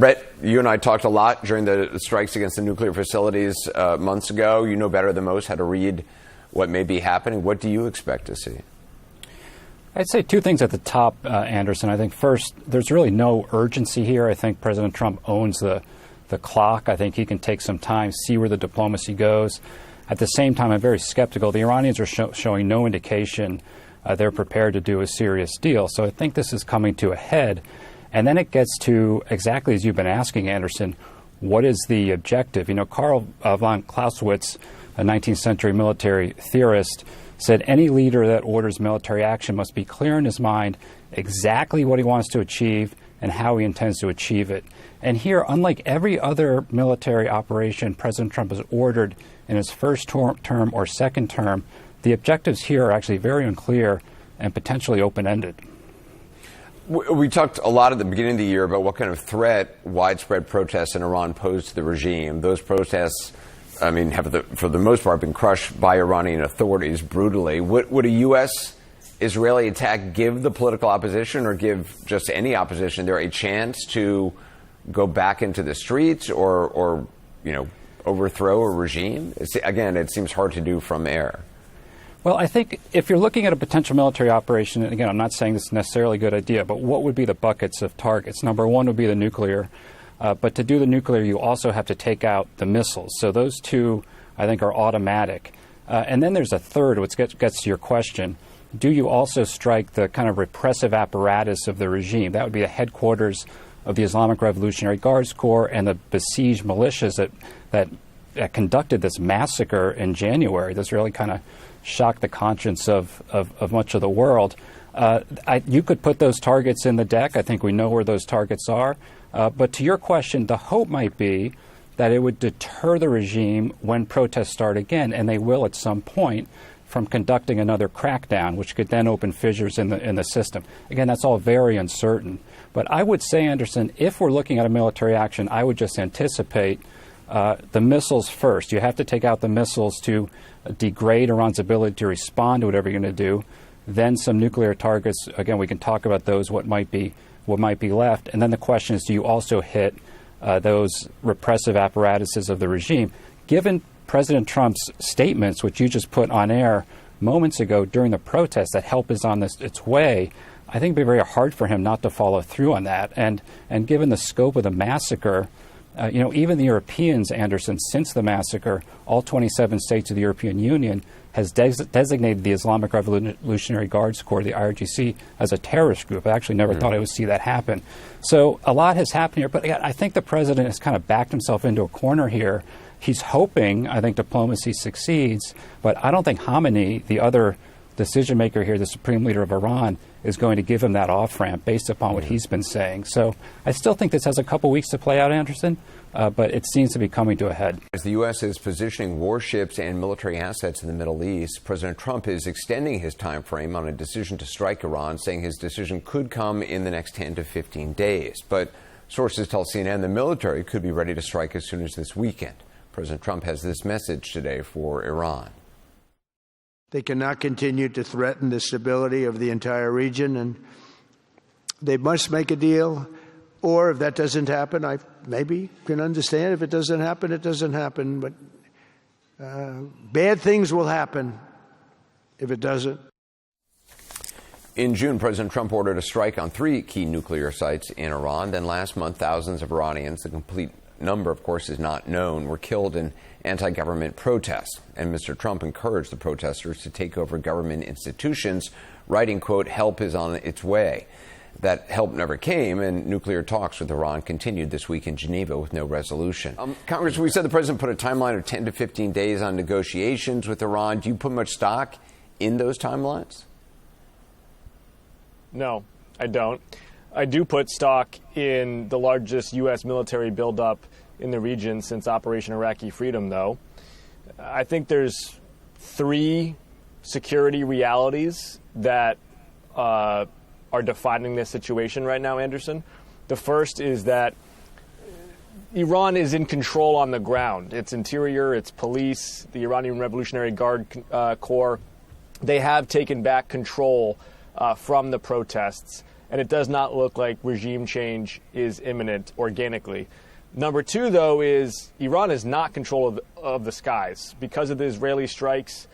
Brett, you and I talked a lot during the strikes against the nuclear facilities months ago. You know better than most how to read what may be happening. What do you expect to see? I'd say two things at the top, Anderson. I think first, there's really no urgency here. I think President Trump owns the clock. I think he can take some time, see where the diplomacy goes. At the same time, I'm very skeptical. The Iranians are showing no indication they're prepared to do a serious deal. So I think this is coming to a head. And then it gets to exactly as you've been asking, Anderson, what is the objective? You know, Karl von Clausewitz, a 19th century military theorist, said any leader that orders military action must be clear in his mind exactly what he wants to achieve and how he intends to achieve it. And here, unlike every other military operation President Trump has ordered in his first term or second term, the objectives here are actually very unclear and potentially open-ended. We talked a lot at the beginning of the year about what kind of threat widespread protests in Iran pose to the regime. Those protests, I mean, have for the most part been crushed by Iranian authorities brutally. Would a U.S.-Israeli attack give the political opposition or give just any opposition there a chance to go back into the streets or overthrow a regime? Again, it seems hard to do from air. Well, I think if you're looking at a potential military operation, and again, I'm not saying this is necessarily a good idea, but what would be the buckets of targets? Number one would be the nuclear. But to do the nuclear, you also have to take out the missiles. So those two, I think, are automatic. And then there's a third, which gets to your question. Do you also strike the kind of repressive apparatus of the regime? That would be the headquarters of the Islamic Revolutionary Guards Corps and the besieged militias that conducted this massacre in January. This really kind of shocked the conscience of much of the world. You could put those targets in the deck. I think we know where those targets are. But to your question, the hope might be that it would deter the regime when protests start again, and they will at some point, from conducting another crackdown, which could then open fissures in the system. Again, that's all very uncertain. But I would say, Anderson, if we're looking at a military action, I would just anticipate the missiles first. You have to take out the missiles to degrade Iran's ability to respond to whatever you're going to do. Then some nuclear targets. Again, we can talk about those, what might be left. And then the question is, do you also hit those repressive apparatuses of the regime? Given President Trump's statements, which you just put on air moments ago during the protest, that help is on its way, I think it would be very hard for him not to follow through on that. And given the scope of the massacre, even the Europeans, Anderson, since the massacre, all 27 states of the European Union has designated the Islamic Revolutionary Guards Corps, the IRGC, as a terrorist group. I actually never thought I would see that happen. So a lot has happened here, but I think the president has kind of backed himself into a corner here. He's hoping, I think, diplomacy succeeds, but I don't think Khamenei, the other decision maker here, the supreme leader of Iran, is going to give him that off-ramp based upon what he's been saying. So I still think this has a couple weeks to play out, Anderson, but it seems to be coming to a head. As the U.S. is positioning warships and military assets in the Middle East, President Trump is extending his time frame on a decision to strike Iran, saying his decision could come in the next 10 to 15 days. But sources tell CNN the military could be ready to strike as soon as this weekend. President Trump has this message today for Iran. They cannot continue to threaten the stability of the entire region, and they must make a deal. Or if that doesn't happen, I maybe can understand. If it doesn't happen, it doesn't happen. But bad things will happen if it doesn't. In June, President Trump ordered a strike on 3 key nuclear sites in Iran. Then last month, thousands of Iranians, the complete number, of course, is not known, were killed in anti-government protests. And Mr. Trump encouraged the protesters to take over government institutions, writing, quote, help is on its way. That help never came, and nuclear talks with Iran continued this week in Geneva with no resolution. Congress, we said the president put a timeline of 10 to 15 days on negotiations with Iran. Do you put much stock in those timelines? No, I don't. I do put stock in the largest U.S. military buildup in the region since Operation Iraqi Freedom, though. I think there's 3 security realities that are defining this situation right now, Anderson. The first is that Iran is in control on the ground. Its interior, its police, the Iranian Revolutionary Guard Corps, they have taken back control from the protests. and it does not look like regime change is imminent organically. Number two, though, is Iran is not control of the skies. Because of the Israeli strikes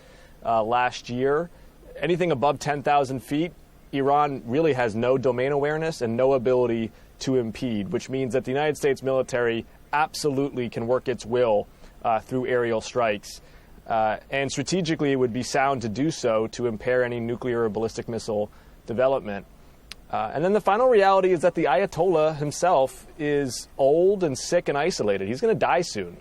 last year, anything above 10,000 feet, Iran really has no domain awareness and no ability to impede, which means that the United States military absolutely can work its will through aerial strikes. And strategically, it would be sound to do so to impair any nuclear or ballistic missile development. And then the final reality is that the Ayatollah himself is old and sick and isolated. He's going to die soon.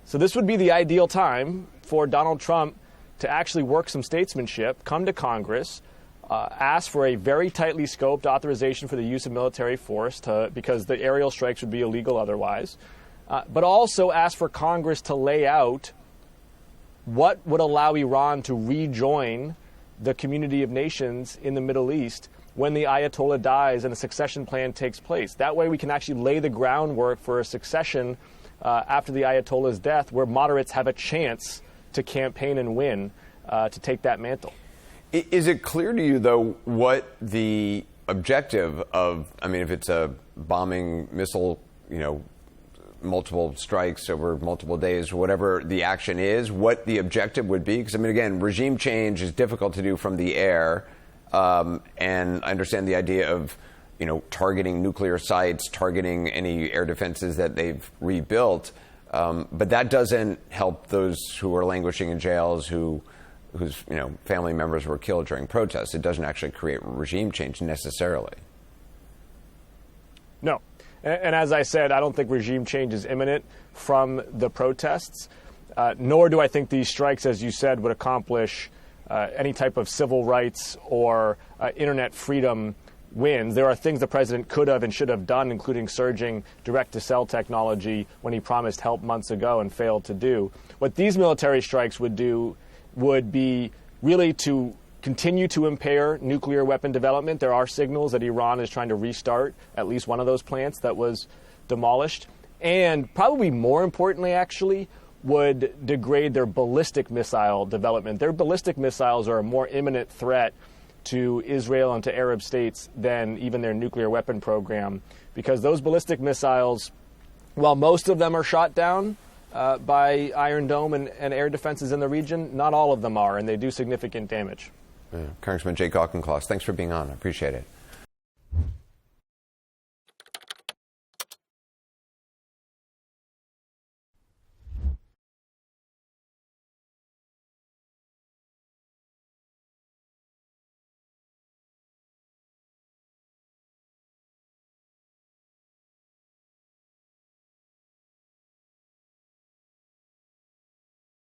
So this would be the ideal time for Donald Trump to actually work some statesmanship, come to Congress, ask for a very tightly scoped authorization for the use of military force because the aerial strikes would be illegal otherwise, but also ask for Congress to lay out what would allow Iran to rejoin the community of nations in the Middle East when the Ayatollah dies and a succession plan takes place. That way we can actually lay the groundwork for a succession after the Ayatollah's death where moderates have a chance to campaign and win to take that mantle. Is it clear to you, though, what the objective of, I mean, if it's a bombing missile, multiple strikes over multiple days, whatever the action is, what the objective would be? Because, I mean, again, regime change is difficult to do from the air. And I understand the idea of, targeting nuclear sites, targeting any air defenses that they've rebuilt. But that doesn't help those who are languishing in jails, whose family members were killed during protests. It doesn't actually create regime change necessarily. No. And as I said, I don't think regime change is imminent from the protests, nor do I think these strikes, as you said, would accomplish any type of civil rights or internet freedom wins. There are things the president could have and should have done, including surging direct-to-cell technology when he promised help months ago and failed to do. What these military strikes would do would be really to continue to impair nuclear weapon development. There are signals that Iran is trying to restart at least one of those plants that was demolished. And probably more importantly, actually, would degrade their ballistic missile development. Their ballistic missiles are a more imminent threat to Israel and to Arab states than even their nuclear weapon program, because those ballistic missiles, while most of them are shot down by Iron Dome and air defenses in the region, not all of them are, and they do significant damage. Congressman Jake Auchincloss, thanks for being on. I appreciate it.